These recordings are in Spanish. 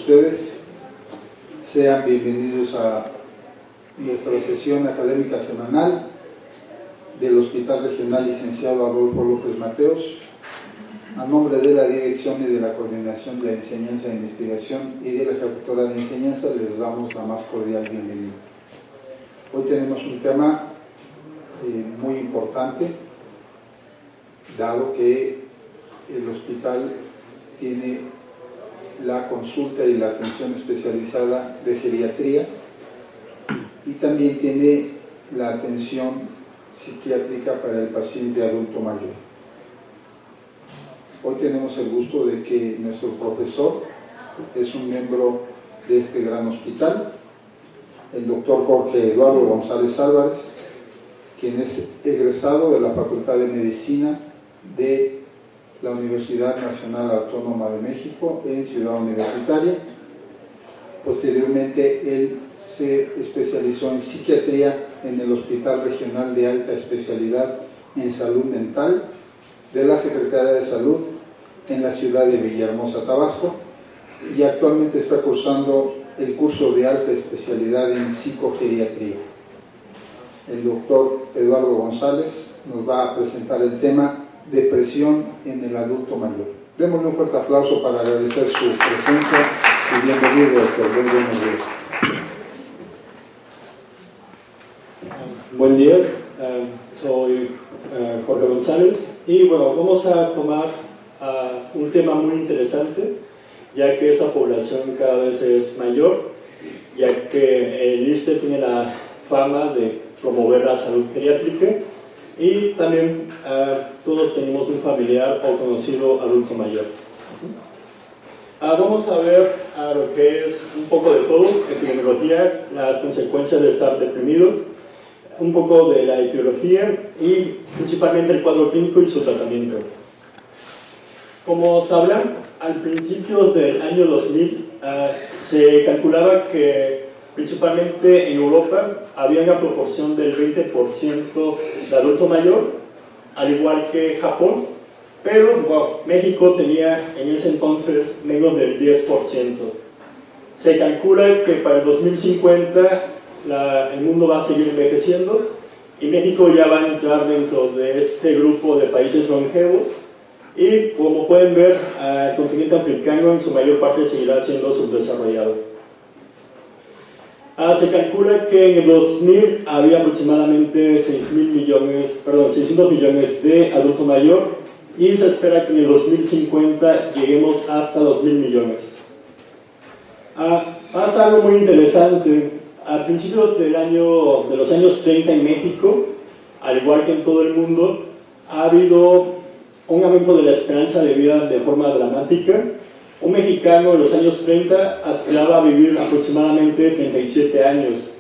ustedes. Sean bienvenidos a nuestra sesión académica semanal del Hospital Regional Licenciado Adolfo López Mateos. A nombre de la Dirección y de la Coordinación de Enseñanza e Investigación y de la Jefatura de Enseñanza, les damos la más cordial bienvenida. Hoy tenemos un tema muy importante, dado que el hospital tiene la consulta y la atención especializada de geriatría y también tiene la atención psiquiátrica para el paciente adulto mayor. Hoy tenemos el gusto de que nuestro profesor es un miembro de este gran hospital, el doctor Jorge Eduardo González Álvarez, quien es egresado de la Facultad de Medicina de la Universidad Nacional Autónoma de México en Ciudad Universitaria. Posteriormente, él se especializó en psiquiatría en el Hospital Regional de Alta Especialidad en Salud Mental de la Secretaría de Salud en la ciudad de Villahermosa, Tabasco, y actualmente está cursando el curso de alta especialidad en psicogeriatría. El doctor Eduardo González nos va a presentar el tema depresión en el adulto mayor. Démosle un fuerte aplauso para agradecer su presencia y bienvenido, doctor. Buenos días. Buen día, soy Jorge González y bueno, vamos a tomar un tema muy interesante, ya que esa población cada vez es mayor, ya que el ISSSTE tiene la fama de promover la salud geriátrica y también todos tenemos un familiar o conocido adulto mayor. Vamos a ver lo que es un poco de todo, epidemiología, las consecuencias de estar deprimido, un poco de la etiología y principalmente el cuadro clínico y su tratamiento. Como sabrán, al principio del año 2000 se calculaba que principalmente en Europa había una proporción del 20% de adulto mayor, al igual que Japón, pero México tenía en ese entonces menos del 10%. Se calcula que para el 2050 el mundo va a seguir envejeciendo y México ya va a entrar dentro de este grupo de países longevos y, como pueden ver, el continente africano en su mayor parte seguirá siendo subdesarrollado. Se calcula que en el 2000 había aproximadamente 600 millones de adulto mayor y se espera que en el 2050 lleguemos hasta 2.000 millones. Pasa algo muy interesante. A principios de los años 30 en México, al igual que en todo el mundo, ha habido un aumento de la esperanza de vida de forma dramática. Un mexicano en los años 30 aspiraba a vivir aproximadamente 37 años.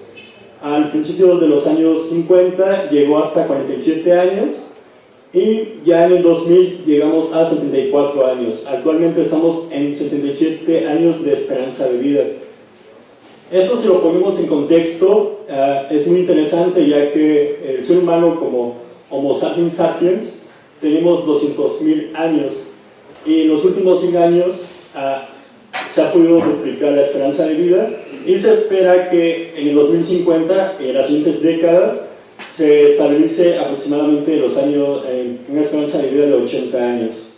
Al principio de los años 50 llegó hasta 47 años y ya en el 2000 llegamos a 74 años. Actualmente estamos en 77 años de esperanza de vida. Esto, si lo ponemos en contexto, es muy interesante, ya que el ser humano como Homo sapiens sapiens tenemos 200.000 años y en los últimos 100 años se ha podido duplicar la esperanza de vida y se espera que en el 2050, en las siguientes décadas, se estabilice aproximadamente en una esperanza de vida de 80 años.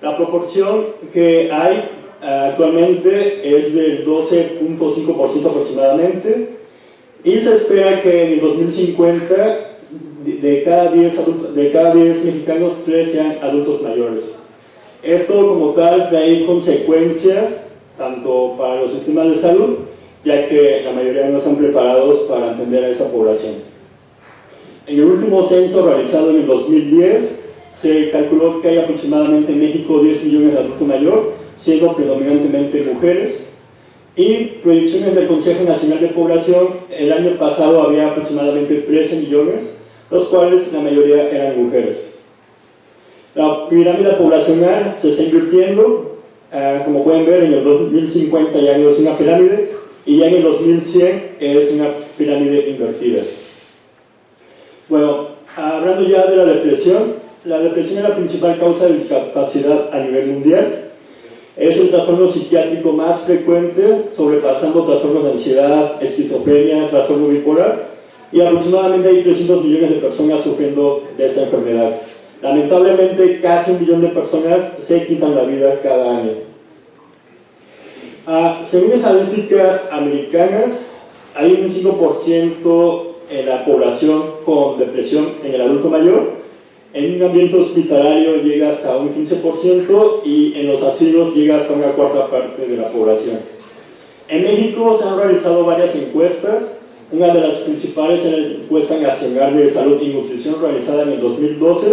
La proporción que hay actualmente es del 12.5% aproximadamente y se espera que en el 2050 de cada 10 mexicanos 3 sean adultos mayores. Esto como tal trae consecuencias tanto para los sistemas de salud, ya que la mayoría no están preparados para atender a esa población. En el último censo realizado en el 2010 se calculó que hay aproximadamente en México 10 millones de adultos mayores, siendo predominantemente mujeres, y predicciones del Consejo Nacional de Población, el año pasado había aproximadamente 13 millones, los cuales la mayoría eran mujeres. La pirámide poblacional se está invirtiendo, como pueden ver, en el 2050 ya no es una pirámide y ya en el 2100 es una pirámide invertida. Bueno, hablando ya de la depresión es la principal causa de discapacidad a nivel mundial Es el trastorno psiquiátrico más frecuente, sobrepasando trastornos de ansiedad, esquizofrenia, trastorno bipolar, y aproximadamente hay 300 millones de personas sufriendo de esta enfermedad. Lamentablemente, casi 1 millón de personas se quitan la vida cada año. Según estadísticas americanas, hay un 5% en la población con depresión en el adulto mayor. En un ambiente hospitalario llega hasta un 15% y en los asilos llega hasta una 1/4 de la población. En México se han realizado varias encuestas. Una de las principales es la encuesta nacional de salud y nutrición realizada en el 2012,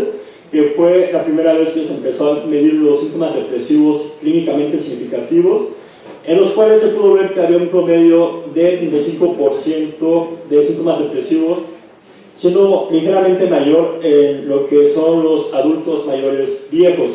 que fue la primera vez que se empezó a medir los síntomas depresivos clínicamente significativos, en los cuales se pudo ver que había un promedio de 35% de síntomas depresivos, siendo ligeramente mayor en lo que son los adultos mayores viejos.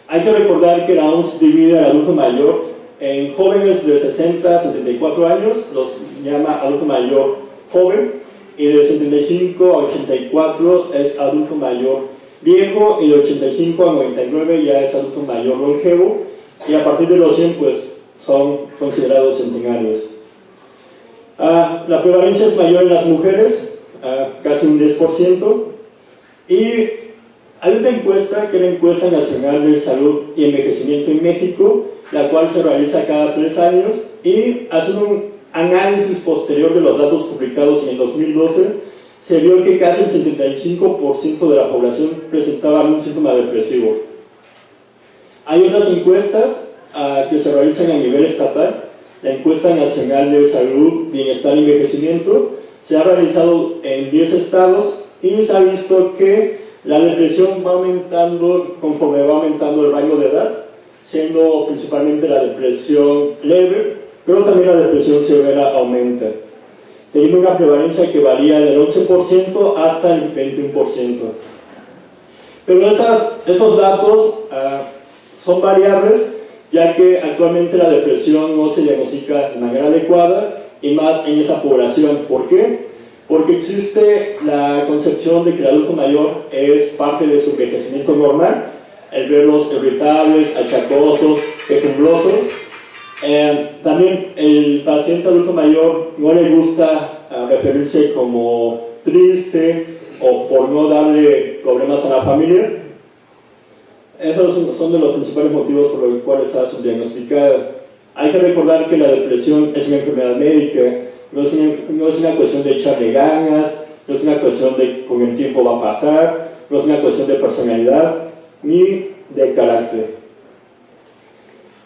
Hay que recordar que la OMS divide al adulto mayor en jóvenes de 60 a 74 años, los llama adulto mayor joven, y de 75 a 84 es adulto mayor viejo, y de 85 a 99 ya es adulto mayor longevo, y a partir de los 100 pues son considerados centenarios. La prevalencia es mayor en las mujeres, casi un 10%, y hay una encuesta que es la Encuesta Nacional de Salud y Envejecimiento en México, la cual se realiza cada 3 años, y haciendo un análisis posterior de los datos publicados en el 2012, se vio que casi el 75% de la población presentaba algún síntoma depresivo. Hay otras encuestas que se realizan a nivel estatal. La Encuesta Nacional de Salud, Bienestar y Envejecimiento se ha realizado en 10 estados y se ha visto que la depresión va aumentando conforme va aumentando el rango de edad, siendo principalmente la depresión leve, pero también la depresión severa aumenta, teniendo una prevalencia que varía del 11% hasta el 21%. Pero esos datos son variables, ya que actualmente la depresión no se diagnostica de manera adecuada, y más en esa población. ¿Por qué? Porque existe la concepción de que el adulto mayor es parte de su envejecimiento normal, el verlos irritables, achacosos, quejumbrosos. También el paciente adulto mayor no le gusta referirse como triste o por no darle problemas a la familia. Esos son de los principales motivos por los cuales está subdiagnosticada. Hay que recordar que la depresión es una enfermedad médica, no es una cuestión de echarle ganas, no es una cuestión de con el tiempo va a pasar, no es una cuestión de personalidad ni de carácter.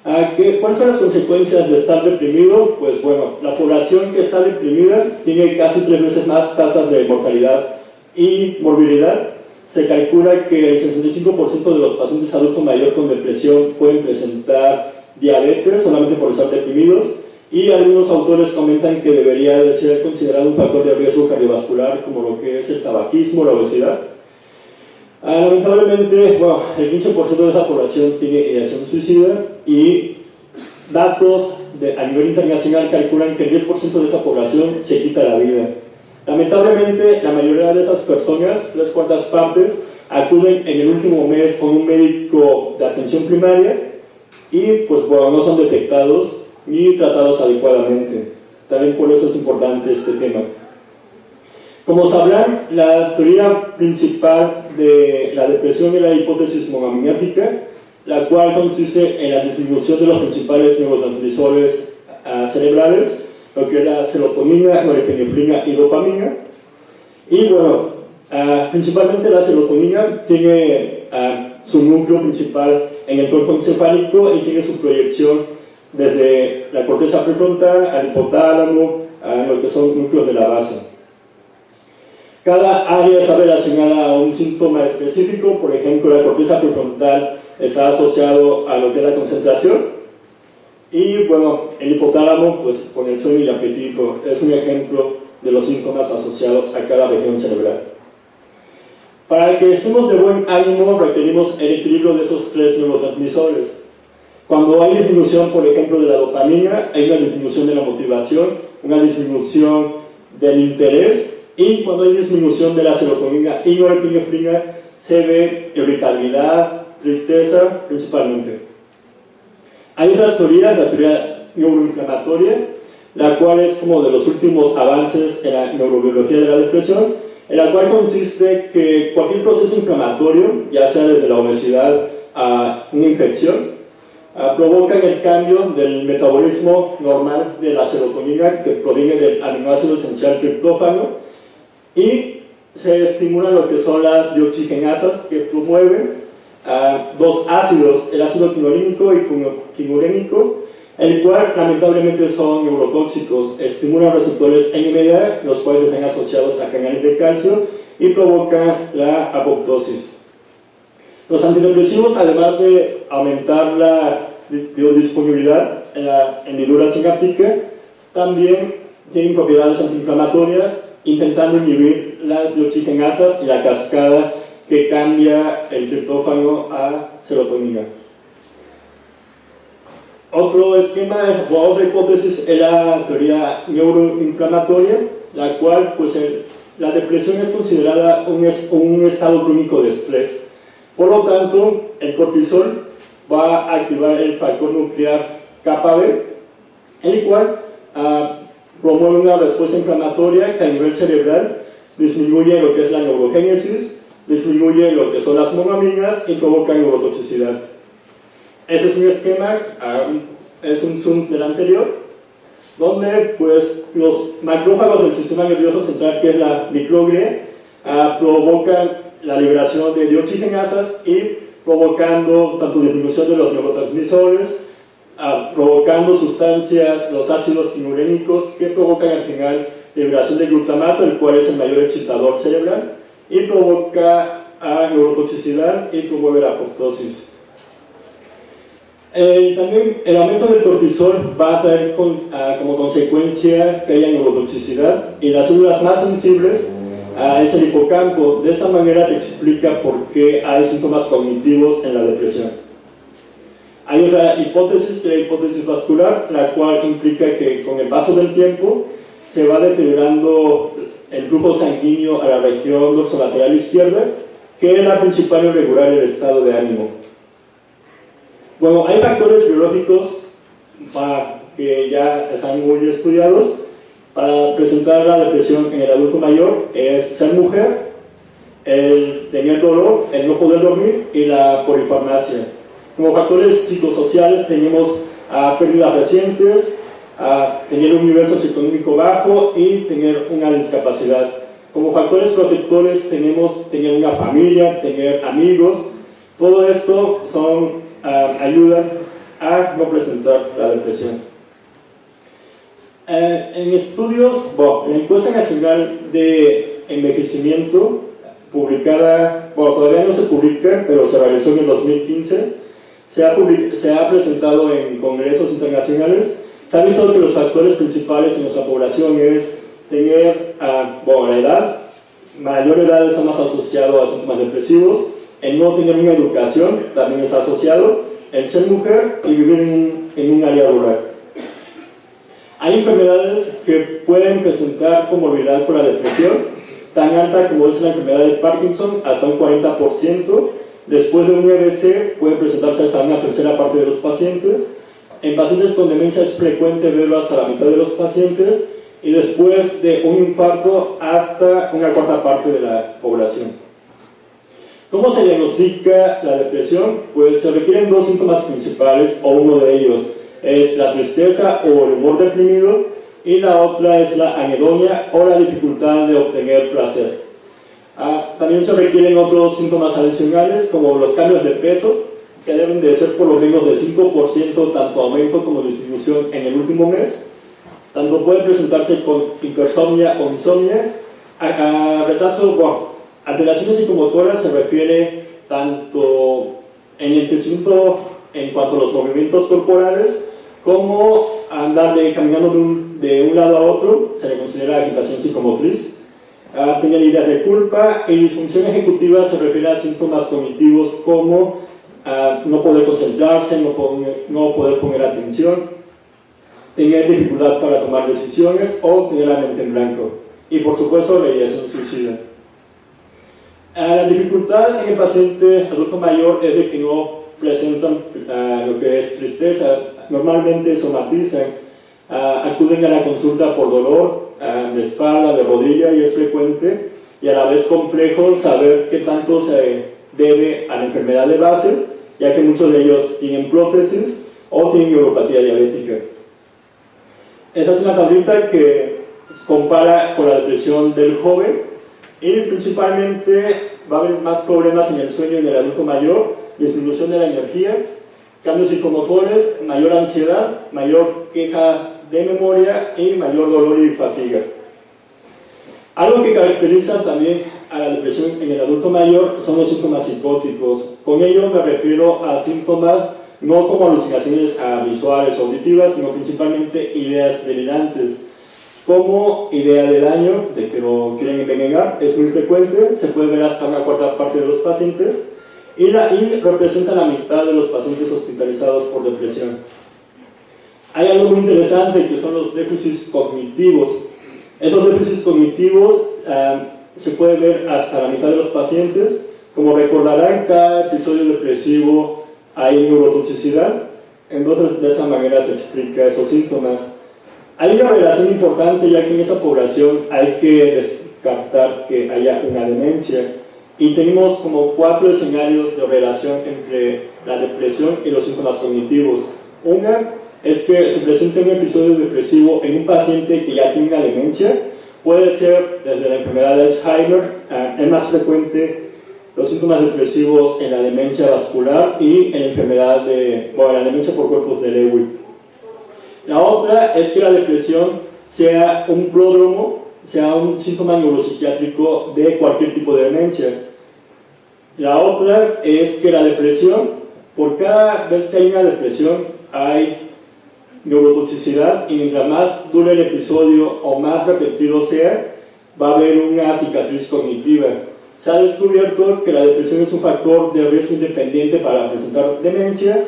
¿Cuáles son las consecuencias de estar deprimido? Pues bueno, la población que está deprimida tiene casi 3 veces más tasas de mortalidad y morbilidad. Se calcula que el 65% de los pacientes adultos mayores con depresión pueden presentar diabetes solamente por estar deprimidos, y algunos autores comentan que debería de ser considerado un factor de riesgo cardiovascular como lo que es el tabaquismo, la obesidad. Lamentablemente, bueno, el 15% de esa población tiene ideación suicida, y datos a nivel internacional calculan que el 10% de esa población se quita la vida. Lamentablemente, la mayoría de esas personas, 3/4 partes, acuden en el último mes con un médico de atención primaria y pues bueno, no son detectados ni tratados adecuadamente. También por eso es importante este tema. Como sabrán, la teoría principal de la depresión es la hipótesis monoaminética, la cual consiste en la disminución de los principales neurotransmisores cerebrales, lo que es la serotonina, norepinefrina y dopamina. Y bueno, principalmente la serotonina tiene su núcleo principal en el tronco encefálico y tiene su proyección desde la corteza prefrontal al hipotálamo, a lo que son núcleos de la base. Cada área está relacionada a un síntoma específico. Por ejemplo, la corteza prefrontal está asociado a lo que es la concentración, y bueno, el hipotálamo pues con el sueño y el apetito es un ejemplo de los síntomas asociados a cada región cerebral. Para que estemos de buen ánimo requerimos el equilibrio de esos 3 neurotransmisores. Cuando hay disminución, por ejemplo, de la dopamina, hay una disminución de la motivación, una disminución del interés, y cuando hay disminución de la serotonina y norepinefrina, se ve irritabilidad, tristeza principalmente. Hay otras teorías, la teoría neuroinflamatoria, la cual es como de los últimos avances en la neurobiología de la depresión, en la cual consiste que cualquier proceso inflamatorio, ya sea desde la obesidad a una infección, provoca el cambio del metabolismo normal de la serotonina que proviene del aminoácido esencial triptófano y se estimulan lo que son las dioxigenasas que promueven dos ácidos, el ácido quinolénico y quinurénico, el cual lamentablemente son neurotóxicos, estimulan receptores NMDA, los cuales están asociados a canales de calcio y provocan la apoptosis. Los antidepresivos, además de aumentar la biodisponibilidad en la hendidura sináptica, también tienen propiedades antiinflamatorias, intentando inhibir las dioxigenasas y la cascada que cambia el triptófano a serotonina. Otro esquema o otra hipótesis es la teoría neuroinflamatoria, la cual, pues, la depresión es considerada un estado crónico de estrés. Por lo tanto, el cortisol va a activar el factor nuclear kappa B, el cual promueve una respuesta inflamatoria que a nivel cerebral disminuye lo que es la neurogénesis, disminuye lo que son las monoaminas y provoca neurotoxicidad. Ese es un esquema, es un zoom del anterior, donde pues, los macrófagos del sistema nervioso central, que es la microglia, provocan la liberación de dioxigenasas y provocando tanto disminución de los neurotransmisores, provocando sustancias, los ácidos quinurénicos, que provocan al final liberación de glutamato, el cual es el mayor excitador cerebral, y provoca neurotoxicidad y promueve la apoptosis. También el aumento del cortisol va a traer como consecuencia que haya neurotoxicidad, y las células más sensibles es el hipocampo. De esta manera se explica por qué hay síntomas cognitivos en la depresión. Hay otra hipótesis, que es la hipótesis vascular, la cual implica que con el paso del tiempo se va deteriorando el flujo sanguíneo a la región dorsolateral izquierda, que es la principal en regular el estado de ánimo. Bueno, hay factores biológicos que ya están muy estudiados para presentar la depresión en el adulto mayor: es ser mujer, el tener dolor, el no poder dormir y la polifarmacia. Como factores psicosociales tenemos pérdidas recientes, tener un nivel socioeconómico bajo y tener una discapacidad. Como factores protectores tenemos tener una familia, tener amigos. Todo esto ayuda a no presentar la depresión. En estudios, la encuesta nacional de envejecimiento publicada, todavía no se publica, pero se realizó en el 2015, se ha presentado en congresos internacionales. Se ha visto que los factores principales en nuestra población es tener la edad, mayor edad está más asociado a síntomas depresivos, el no tener una educación también está asociado, el ser mujer y vivir en un área rural. Hay enfermedades que pueden presentar comorbilidad con la depresión, tan alta como es la enfermedad de Parkinson, hasta un 40%. Después de un EBC puede presentarse hasta una tercera parte de los pacientes. En pacientes con demencia es frecuente verlo hasta la mitad de los pacientes, y después de un infarto hasta una cuarta parte de la población. ¿Cómo se diagnostica la depresión? Pues se requieren dos síntomas principales, o uno de ellos es la tristeza o el humor deprimido, y la otra es la anedonia o la dificultad de obtener placer. También se requieren otros síntomas adicionales, como los cambios de peso, que deben de ser por lo menos de 5%, tanto aumento como disminución en el último mes. Tanto puede presentarse con hipersomnia o insomnia. Alteraciones psicomotoras se refiere tanto en el crecimiento en cuanto a los movimientos corporales, como andar caminando de un lado a otro, se le considera agitación psicomotriz. Tener ideas de culpa, y disfunción ejecutiva se refiere a síntomas cognitivos como no poder concentrarse, no poder poner atención, tener dificultad para tomar decisiones o tener la mente en blanco. Y por supuesto, la ideación suicida. La dificultad en el paciente adulto mayor es de que no presentan lo que es tristeza. normalmente somatizan, acuden a la consulta por dolor de espalda, de rodilla, y es frecuente y a la vez complejo saber qué tanto se debe a la enfermedad de base, ya que muchos de ellos tienen prótesis o tienen neuropatía diabética. Esta es una tablita que compara con la depresión del joven, y principalmente va a haber más problemas en el sueño en el adulto mayor, disminución de la energía, cambios psicomotores, mayor ansiedad, mayor queja de memoria y mayor dolor y fatiga. Algo que caracteriza también a la depresión en el adulto mayor son los síntomas psicóticos. Con ello me refiero a síntomas no como alucinaciones visuales o auditivas, sino principalmente ideas delirantes, como idea de daño, de que lo quieren envenenar. Es muy frecuente, se puede ver hasta una cuarta parte de los pacientes, y representa la mitad de los pacientes hospitalizados por depresión. Hay algo muy interesante que son los déficits cognitivos. Esos déficits cognitivos se puede ver hasta la mitad de los pacientes. Como recordarán, cada episodio depresivo hay neurotoxicidad, entonces de esa manera se explica esos síntomas. Hay una relación importante, ya que en esa población hay que descartar que haya una demencia, y tenemos como 4 escenarios de relación entre la depresión y los síntomas cognitivos. Una es que se presente un episodio depresivo en un paciente que ya tiene una demencia. Puede ser desde la enfermedad de Alzheimer, es más frecuente los síntomas depresivos en la demencia vascular y en la enfermedad la demencia por cuerpos de Lewy. La otra es que la depresión sea un pródromo, sea un síntoma neuropsiquiátrico de cualquier tipo de demencia. La otra es que la depresión, por cada vez que hay una depresión, hay neurotoxicidad, y mientras más dure el episodio o más repetido sea, va a haber una cicatriz cognitiva. Se ha descubierto que la depresión es un factor de riesgo independiente para presentar demencia,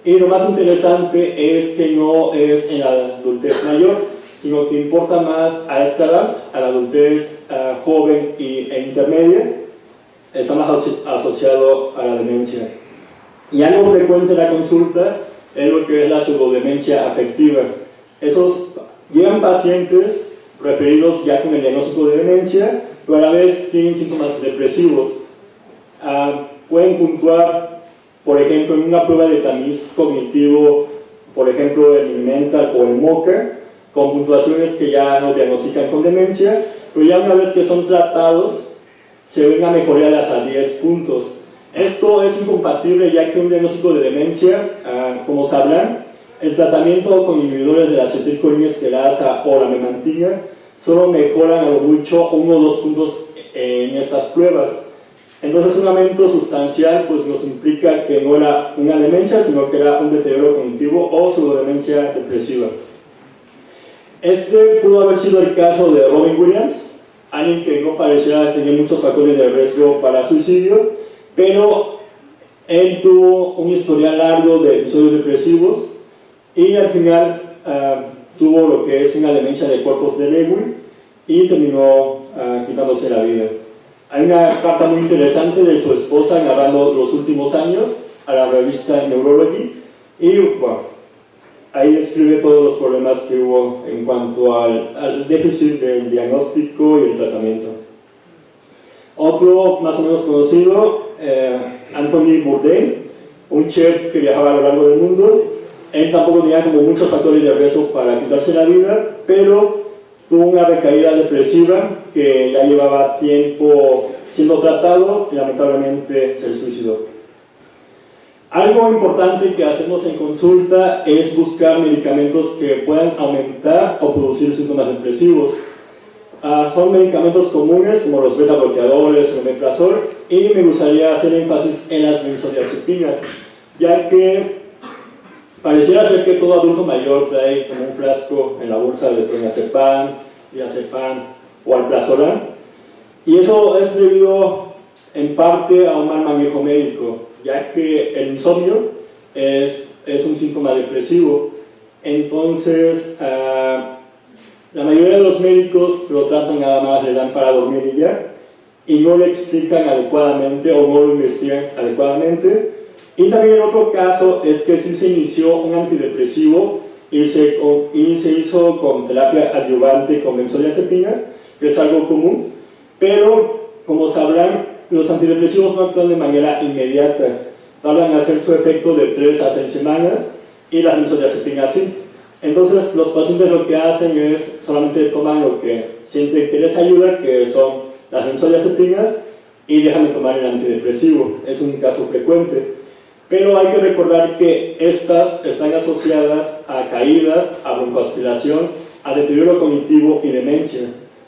y lo más interesante es que no es en la adultez mayor, sino que importa más a esta edad, a la adultez joven e intermedia, está más asociado a la demencia. Y algo frecuente en la consulta es lo que es la pseudodemencia afectiva. Esos llegan pacientes referidos ya con el diagnóstico de demencia, pero a la vez tienen síntomas depresivos. Pueden puntuar, por ejemplo, en una prueba de tamiz cognitivo, por ejemplo el Mental o el MoCA, con puntuaciones que ya nos diagnostican con demencia, pero ya una vez que son tratados, se ven una mejoría de hasta 10 puntos. Esto es incompatible, ya que un diagnóstico de demencia, como sabrán, el tratamiento con inhibidores de la acetilcolinesterasa o la memantina solo mejoran a lo mucho 1 o 2 puntos en estas pruebas. Entonces un aumento sustancial pues nos implica que no era una demencia, sino que era un deterioro cognitivo o pseudodemencia depresiva. Este pudo haber sido el caso de Robin Williams, alguien que no pareciera tener muchos factores de riesgo para suicidio, pero él tuvo un historial largo de episodios depresivos y al final tuvo lo que es una demencia de cuerpos de Lewy y terminó quitándose la vida. Hay una carta muy interesante de su esposa narrando los últimos años a la revista Neurology, y bueno, ahí describe todos los problemas que hubo en cuanto al déficit del diagnóstico y el tratamiento. Otro más o menos conocido, Anthony Bourdain, un chef que viajaba a lo largo del mundo. Él tampoco tenía como muchos factores de riesgo para quitarse la vida, pero tuvo una recaída depresiva que ya llevaba tiempo siendo tratado y lamentablemente se suicidó. Algo importante que hacemos en consulta es buscar medicamentos que puedan aumentar o producir síntomas depresivos. Son medicamentos comunes como los beta bloqueadores o el omeprazol, y me gustaría hacer énfasis en las benzodiazepinas, ya que pareciera ser que todo adulto mayor trae como un frasco en la bolsa de clonazepam, diazepam o alprazolam, y eso es debido en parte a un mal manejo médico, ya que el insomnio es un síntoma depresivo. Entonces la mayoría de los médicos lo tratan nada más, le dan para dormir y ya, y no le explican adecuadamente o no lo investigan adecuadamente, Y también otro caso es que sí se inició un antidepresivo y se hizo con terapia adyuvante con benzodiazepina, que es algo común, pero como sabrán, los antidepresivos no actúan de manera inmediata, tardan en hacer su efecto de 3 a 6 semanas y las benzodiazepinas sí. Entonces los pacientes lo que hacen es solamente toman lo que sienten que les ayuda, que son las benzodiazepinas, y dejan de tomar el antidepresivo. Es un caso frecuente. Pero hay que recordar que estas están asociadas a caídas, a broncoaspiración, a deterioro cognitivo y demencia.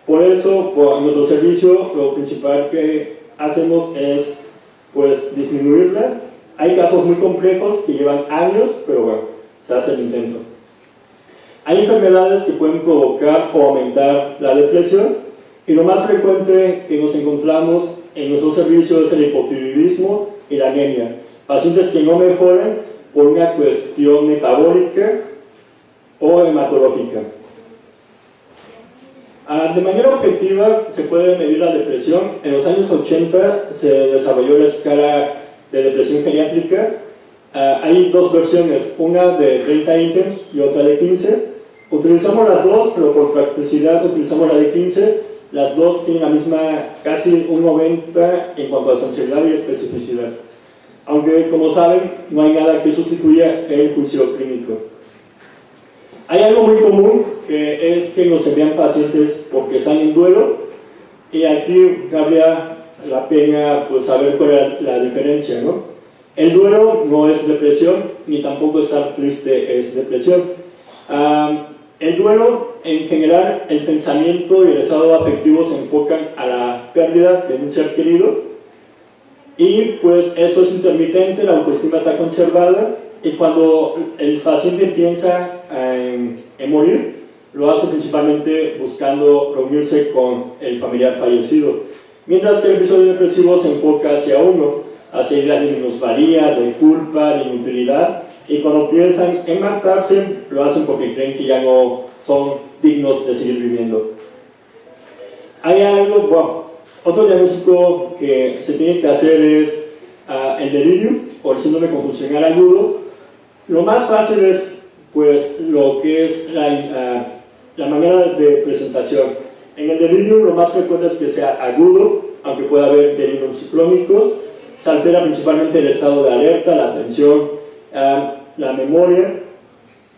Por eso, en nuestro servicio, lo principal que hacemos es pues, disminuirla. Hay casos muy complejos que llevan años, pero bueno, se hace el intento. Hay enfermedades que pueden provocar o aumentar la depresión, y lo más frecuente que nos encontramos en nuestro servicio es el hipotiroidismo y la anemia. Pacientes que no mejoran por una cuestión metabólica o hematológica. De manera objetiva se puede medir la depresión. En los años 80 se desarrolló la escala de depresión geriátrica. Hay dos versiones, una de 30 ítems y otra de 15. Utilizamos las dos, pero por practicidad utilizamos la de 15. Las dos tienen la misma, casi un 90 en cuanto a sensibilidad y especificidad. Aunque, como saben, no hay nada que sustituya el juicio clínico. Hay algo muy común, que es que nos envían pacientes porque están en duelo, y aquí cabría la pena pues, saber cuál es la diferencia, ¿no? El duelo no es depresión, ni tampoco estar triste es depresión. El duelo, en general, el pensamiento y el estado afectivo se enfocan a la pérdida de un ser querido, y pues eso es intermitente, la autoestima está conservada, y cuando el paciente piensa en morir, lo hace principalmente buscando reunirse con el familiar fallecido, mientras que el episodio depresivo se enfoca hacia uno, hacia ideas de minusvalía, de culpa, de inutilidad, y cuando piensan en matarse, lo hacen porque creen que ya no son dignos de seguir viviendo. Hay algo, bueno, otro diagnóstico que se tiene que hacer es el delirium o el síndrome convulsional agudo. Lo más fácil es pues, lo que es la manera de presentación. En el delirium lo más frecuente es que sea agudo, aunque pueda haber delirios ciclónicos. Se altera principalmente el estado de alerta, la atención, la memoria,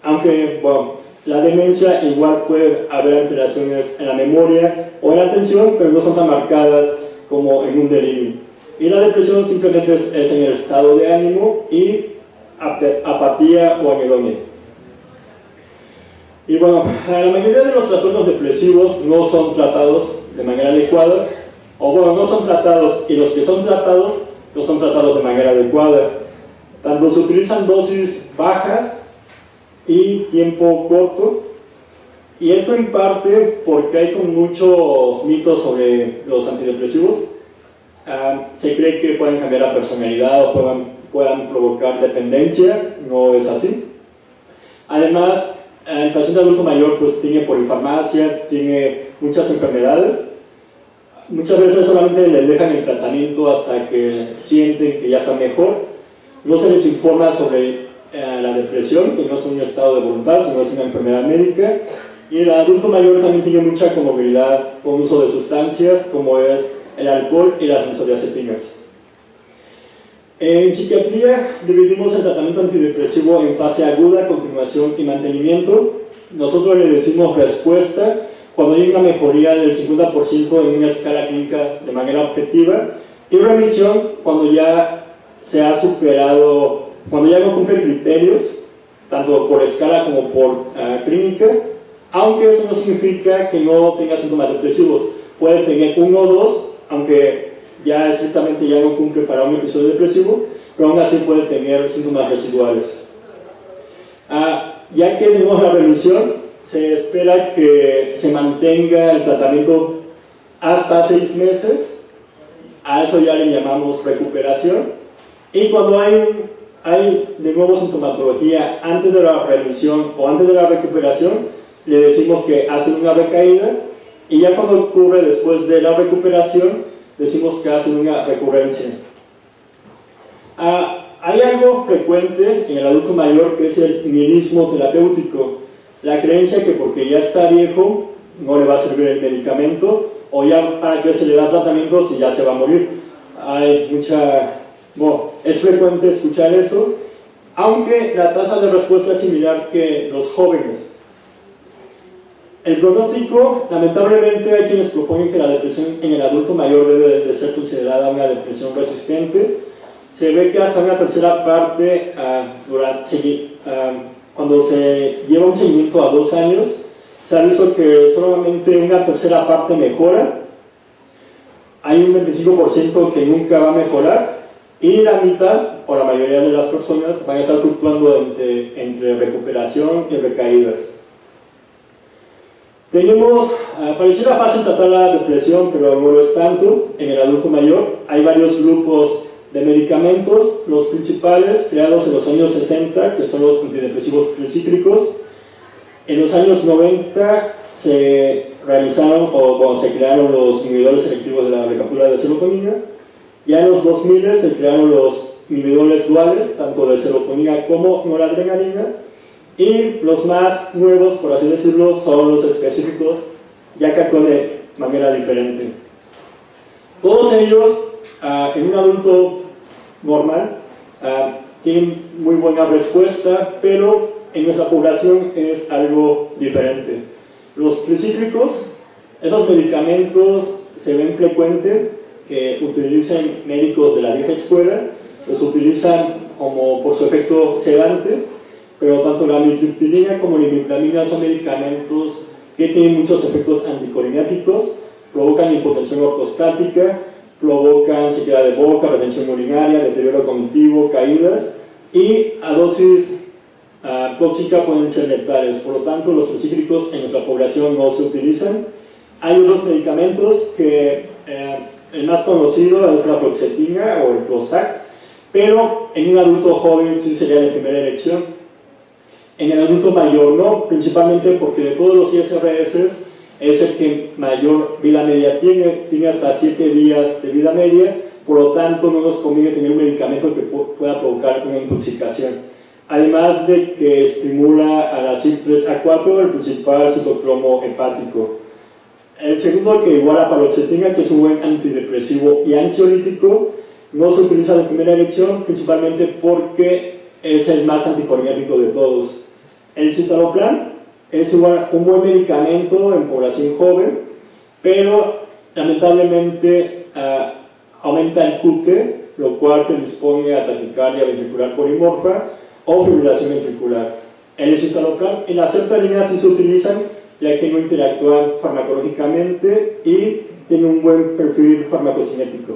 aunque bueno, la demencia igual puede haber alteraciones en la memoria o en la atención, pero no son tan marcadas como en un delirio. Y la depresión simplemente es en el estado de ánimo y apatía o anedonia. Y bueno, la mayoría de los trastornos depresivos no son tratados de manera adecuada, o bueno, no son tratados, y los que son tratados no son tratados de manera adecuada. Tanto se utilizan dosis bajas y tiempo corto, y esto en parte porque hay con muchos mitos sobre los antidepresivos. Se cree que pueden cambiar la personalidad o puedan provocar dependencia. No es así. Además, el paciente adulto mayor pues tiene polifarmacia, tiene muchas enfermedades. Muchas veces solamente les dejan el tratamiento hasta que sienten que ya está mejor. No se les informa sobre la depresión, que no es un estado de voluntad, sino es una enfermedad médica. Y el adulto mayor también tiene mucha comorbilidad con uso de sustancias, como es el alcohol y las benzodiazepinas. En psiquiatría dividimos el tratamiento antidepresivo en fase aguda, continuación y mantenimiento. Nosotros le decimos respuesta cuando hay una mejoría del 50% en una escala clínica de manera objetiva, y remisión cuando ya se ha superado, cuando ya no cumple criterios, tanto por escala como por clínica, aunque eso no significa que no tenga síntomas depresivos. Puede tener uno o dos, aunque ya estrictamente ya no cumple para un episodio depresivo, pero aún así puede tener síntomas residuales. Ya que tenemos la remisión, se espera que se mantenga el tratamiento hasta 6 meses. A eso ya le llamamos recuperación. Y cuando hay de nuevo sintomatología antes de la remisión o antes de la recuperación, le decimos que hacen una recaída, y ya cuando ocurre después de la recuperación, decimos que hacen una recurrencia. Hay algo frecuente en el adulto mayor que es el nihilismo terapéutico, la creencia que porque ya está viejo no le va a servir el medicamento, o ya para qué se le da tratamiento si ya se va a morir. Es frecuente escuchar eso, aunque la tasa de respuesta es similar que los jóvenes. El pronóstico, lamentablemente, hay quienes proponen que la depresión en el adulto mayor debe de ser considerada una depresión resistente. Se ve que hasta una tercera parte, cuando se lleva un seguimiento a 2 años, se ha visto que solamente una tercera parte mejora, hay un 25% que nunca va a mejorar, y la mitad, o la mayoría de las personas, van a estar fluctuando entre recuperación y recaídas. Pareciera fácil tratar la depresión, pero no lo es tanto. En el adulto mayor hay varios grupos de medicamentos, los principales creados en los años 60, que son los antidepresivos tricíclicos. En los años 90 se realizaron, cuando se crearon los inhibidores selectivos de la recaptura de serotonina. Ya en los 2000 se crearon los inhibidores duales, tanto de serotonina como noradrenalina. Y los más nuevos, por así decirlo, son los específicos, ya que actúan de manera diferente. Todos ellos, en un adulto normal, tienen muy buena respuesta, pero en nuestra población es algo diferente. Los tricíclicos, esos medicamentos se ven frecuentes que utilizan médicos de la vieja escuela, los utilizan como por su efecto sedante, pero tanto la amitriptilina como la imipramina son medicamentos que tienen muchos efectos anticolinérgicos, provocan hipotensión ortostática, provocan sequedad de boca, retención urinaria, deterioro cognitivo, caídas, y a dosis tóxica pueden ser letales. Por lo tanto, los tricíclicos en nuestra población no se utilizan. Hay otros medicamentos que el más conocido es la fluoxetina o el Prozac, pero en un adulto joven sí sería de primera elección. En el adulto mayor no, principalmente porque de todos los ISRS es el que mayor vida media tiene hasta 7 días de vida media, por lo tanto no nos conviene tener un medicamento que pueda provocar una intoxicación. Además de que estimula a la CYP3A4, el principal citocromo hepático. El segundo, que igual a paroxetina, que es un buen antidepresivo y ansiolítico, no se utiliza de primera elección, principalmente porque es el más anticolinérgico de todos. El citalopram es igual un buen medicamento en población joven, pero lamentablemente aumenta el QT, lo cual predispone a taquicardia ventricular polimorfa o fibrilación ventricular. El citalopram y la sertralina sí se utilizan, ya que no interactúan farmacológicamente y tienen un buen perfil farmacocinético.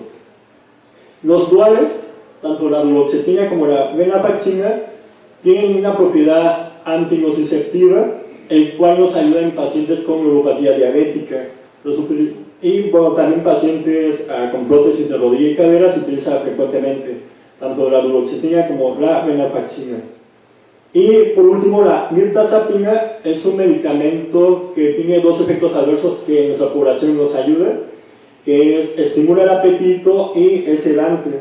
Los duales, tanto la duloxetina como la venlafaxina, tienen una propiedad antinociceptiva, el cual nos ayuda en pacientes con neuropatía diabética. También pacientes con prótesis de rodilla y cadera se utiliza frecuentemente, tanto la duloxetina como la venlafaxina. Y por último, la mirtazapina es un medicamento que tiene 2 efectos adversos que en nuestra población nos ayuda, que es estimula el apetito y es sedante.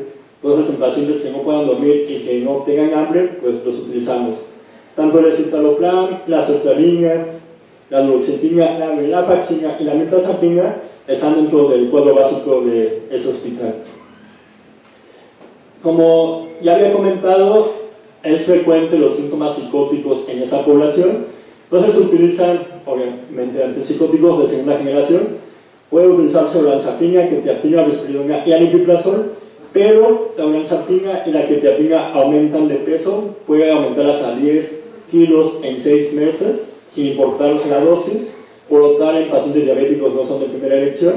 Entonces, en pacientes que no puedan dormir y que no tengan hambre, pues los utilizamos. Tanto el citalopram, la sertralina, la duloxetina, la venlafaxina y la mirtazapina están dentro del cuadro básico de ese hospital. Como ya había comentado, es frecuente los síntomas psicóticos en esa población, entonces se utilizan, obviamente, antipsicóticos de segunda generación. Puede utilizarse olanzapina, quetiapina, risperidona y aripiprazol, pero la olanzapina y la quetiapina aumentan de peso, puede aumentar hasta 10 kilos en 6 meses, sin importar la dosis, por lo tanto en pacientes diabéticos no son de primera elección,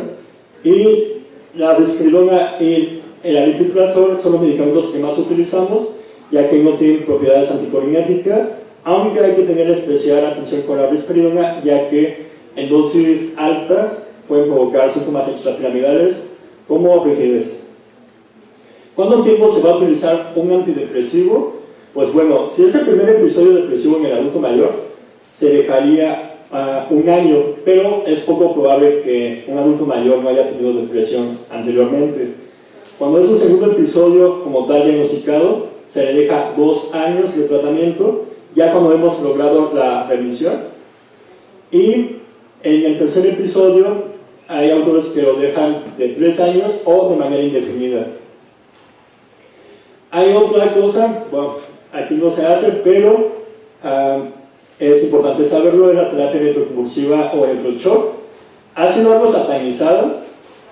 y la risperidona y el aripiprazol son los medicamentos que más utilizamos, ya que no tienen propiedades anticolinérgicas, aunque hay que tener especial atención con la risperidona, ya que en dosis altas pueden provocar síntomas extrapiramidales como rigidez. ¿Cuánto tiempo se va a utilizar un antidepresivo? Pues bueno, si es el primer episodio depresivo en el adulto mayor, se dejaría 1 año, pero es poco probable que un adulto mayor no haya tenido depresión anteriormente. Cuando es un segundo episodio como tal diagnosticado, se le deja 2 años de tratamiento, ya cuando hemos logrado la remisión. Y en el tercer episodio hay autores que lo dejan de 3 años o de manera indefinida. Hay otra cosa, bueno, aquí no se hace, pero es importante saberlo, es la terapia electroconvulsiva o electroshock. Ha sido algo satanizado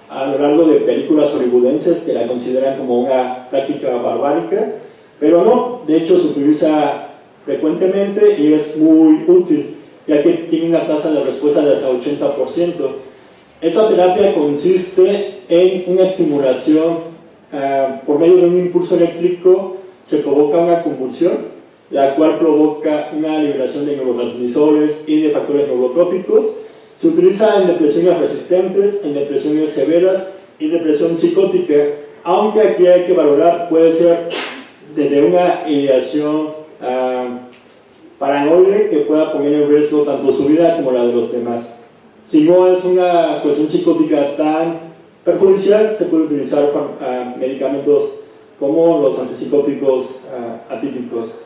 a lo largo de películas hollywoodenses que la consideran como una práctica barbárica, pero no, de hecho se utiliza frecuentemente y es muy útil, ya que tiene una tasa de respuesta de hasta 80%. Esta terapia consiste en una estimulación por medio de un impulso eléctrico, se provoca una convulsión, la cual provoca una liberación de neurotransmisores y de factores neurotrópicos. Se utiliza en depresiones resistentes, en depresiones severas y depresión psicótica, aunque aquí hay que valorar, puede ser desde una ideación paranoide que pueda poner en riesgo tanto su vida como la de los demás. Si no es una cuestión psicótica tan perjudicial, se puede utilizar medicamentos como los antipsicóticos atípicos.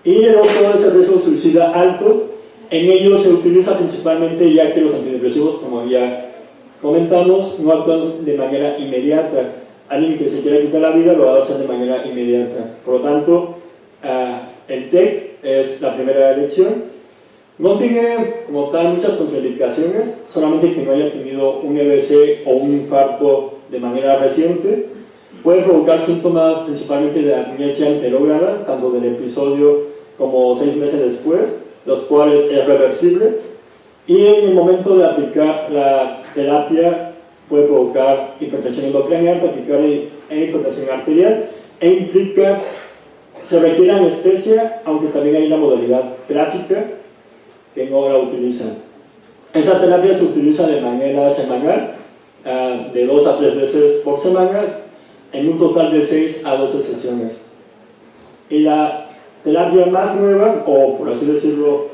Y el otro es el riesgo suicida alto. En ellos se utiliza principalmente ya que los antidepresivos, como ya comentamos, no actúan de manera inmediata. Alguien que se quiera quitar la vida lo va a hacer de manera inmediata. Por lo tanto, el TEC es la primera elección. No tiene como tal muchas contraindicaciones, solamente que no haya tenido un EBC o un infarto de manera reciente. Puede provocar síntomas principalmente de amnesia anterógrada, tanto del episodio como 6 meses después, los cuales es reversible. Y en el momento de aplicar la terapia puede provocar hipertensión endocrinal, taquicardia e hipertensión arterial, e implica, se requiere anestesia, aunque también hay una modalidad clásica que no la utilizan. Esta terapia se utiliza de manera semanal, de 2 a 3 veces por semana, en un total de 6 a 12 sesiones. Y la terapia más nueva, o por así decirlo,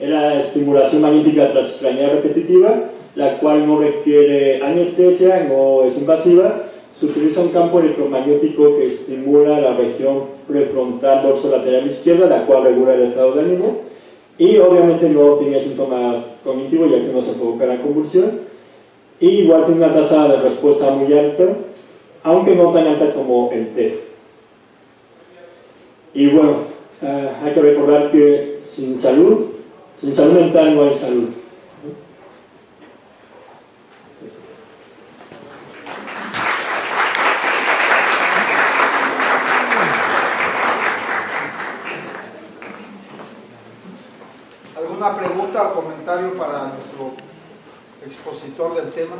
es la estimulación magnética transcranial repetitiva, la cual no requiere anestesia, no es invasiva. Se utiliza un campo electromagnético que estimula la región prefrontal dorsolateral izquierda, la cual regula el estado de ánimo. Y obviamente no tiene síntomas cognitivos, ya que no se provoca la convulsión. Y igual tiene una tasa de respuesta muy alta, aunque no tan alta como el TEC. Y bueno, hay que recordar que sin salud mental no hay salud. ¿Alguna pregunta o comentario para nuestro expositor del tema?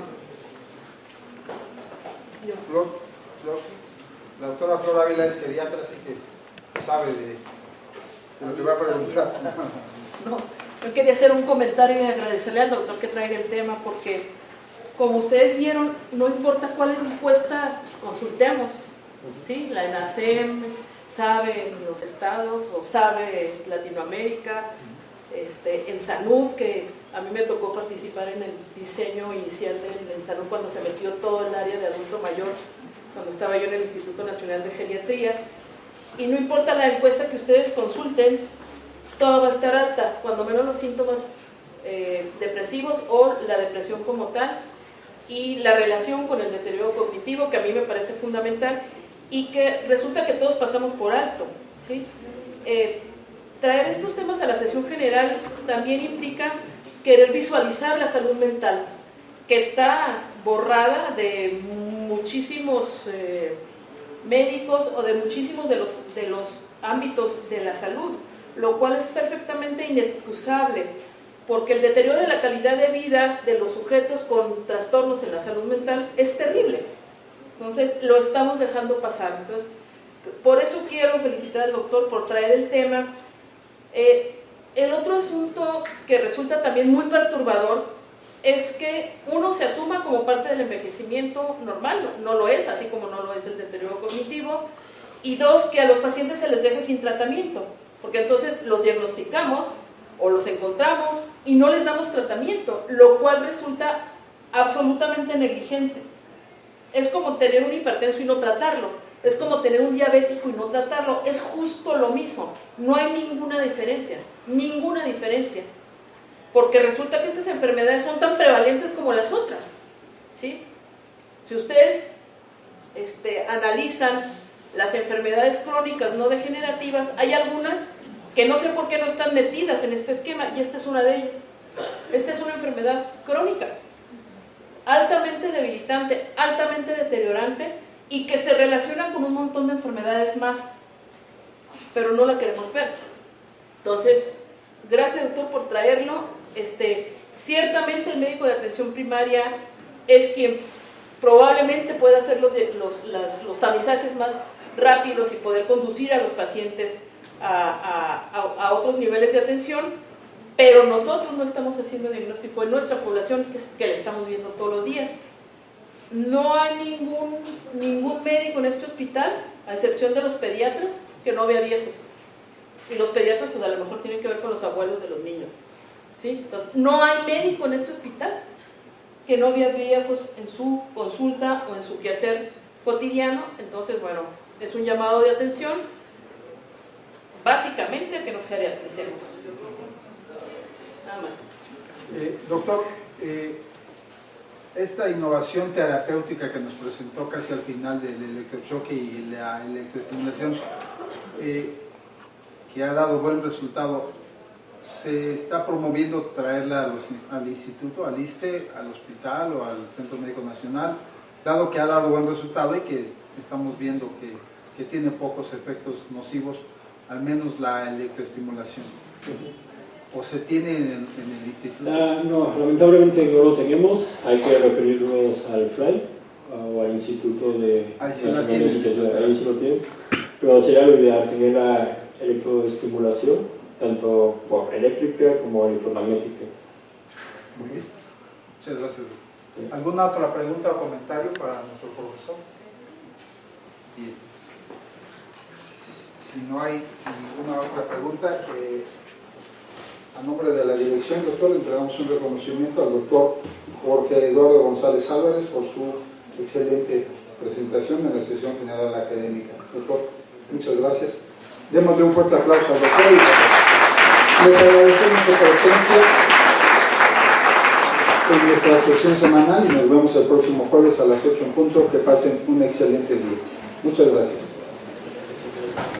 La doctora Flor Ávila es geriatra, así que sabe de lo que va a preguntar. No, yo quería hacer un comentario y agradecerle al doctor que traiga el tema, porque como ustedes vieron, no importa cuál encuesta consultemos, ¿sí? La ENACEM sabe en los estados, o sabe en Latinoamérica, en salud, que a mí me tocó participar en el diseño inicial en salud cuando se metió todo el área de adulto mayor, cuando estaba yo en el Instituto Nacional de Geriatría, y no importa la encuesta que ustedes consulten, toda va a estar alta, cuando menos los síntomas depresivos o la depresión como tal, y la relación con el deterioro cognitivo, que a mí me parece fundamental, y que resulta que todos pasamos por alto, ¿sí? Traer estos temas a la sesión general también implica querer visualizar la salud mental, que está borrada de muchísimos médicos o de muchísimos de los ámbitos de la salud, lo cual es perfectamente inexcusable, porque el deterioro de la calidad de vida de los sujetos con trastornos en la salud mental es terrible. Entonces, lo estamos dejando pasar. Entonces, por eso quiero felicitar al doctor por traer el tema. El otro asunto que resulta también muy perturbador es que uno se asuma como parte del envejecimiento normal, no lo es, así como no lo es el deterioro cognitivo, y dos, que a los pacientes se les deje sin tratamiento, porque entonces los diagnosticamos o los encontramos y no les damos tratamiento, lo cual resulta absolutamente negligente. Es como tener un hipertenso y no tratarlo. Es como tener un diabético y no tratarlo, es justo lo mismo, no hay ninguna diferencia, porque resulta que estas enfermedades son tan prevalentes como las otras, ¿sí? Si ustedes analizan las enfermedades crónicas no degenerativas, hay algunas que no sé por qué no están metidas en este esquema, y esta es una de ellas. Esta es una enfermedad crónica, altamente debilitante, altamente deteriorante, y que se relaciona con un montón de enfermedades más, pero no la queremos ver. Entonces, gracias, doctor, por traerlo. Ciertamente el médico de atención primaria es quien probablemente pueda hacer los tamizajes más rápidos y poder conducir a los pacientes a otros niveles de atención, pero nosotros no estamos haciendo diagnóstico en nuestra población que la estamos viendo todos los días. No hay ningún médico en este hospital, a excepción de los pediatras, que no vea viejos. Y los pediatras pues a lo mejor tienen que ver con los abuelos de los niños, ¿sí? Entonces, no hay médico en este hospital que no vea viejos en su consulta o en su quehacer cotidiano. Entonces, bueno, es un llamado de atención, básicamente a que nos geriatricemos. Nada más. Doctor, esta innovación terapéutica que nos presentó casi al final del electrochoque y la electroestimulación, que ha dado buen resultado, ¿se está promoviendo traerla al instituto, al ISSSTE, al hospital o al Centro Médico Nacional, dado que ha dado buen resultado y que estamos viendo que tiene pocos efectos nocivos, al menos la electroestimulación? ¿O se tiene en el instituto? No, lamentablemente no lo tenemos. Hay que referirnos al FLAI o al Instituto de Nacional de Psiquiatría. Ahí sí lo tienen. Pero sería lo ideal tener la electroestimulación, tanto por eléctrica como electromagnética. Muy bien. Muchas gracias. ¿Alguna otra pregunta o comentario para nuestro profesor? Bien. Si no hay ninguna otra pregunta, a nombre de la dirección, doctor, le entregamos un reconocimiento al doctor Jorge Eduardo González Álvarez por su excelente presentación en la sesión general académica. Doctor, muchas gracias. Démosle un fuerte aplauso al doctor y les agradecemos su presencia en nuestra sesión semanal y nos vemos el próximo jueves a las 8 en punto. Que pasen un excelente día. Muchas gracias.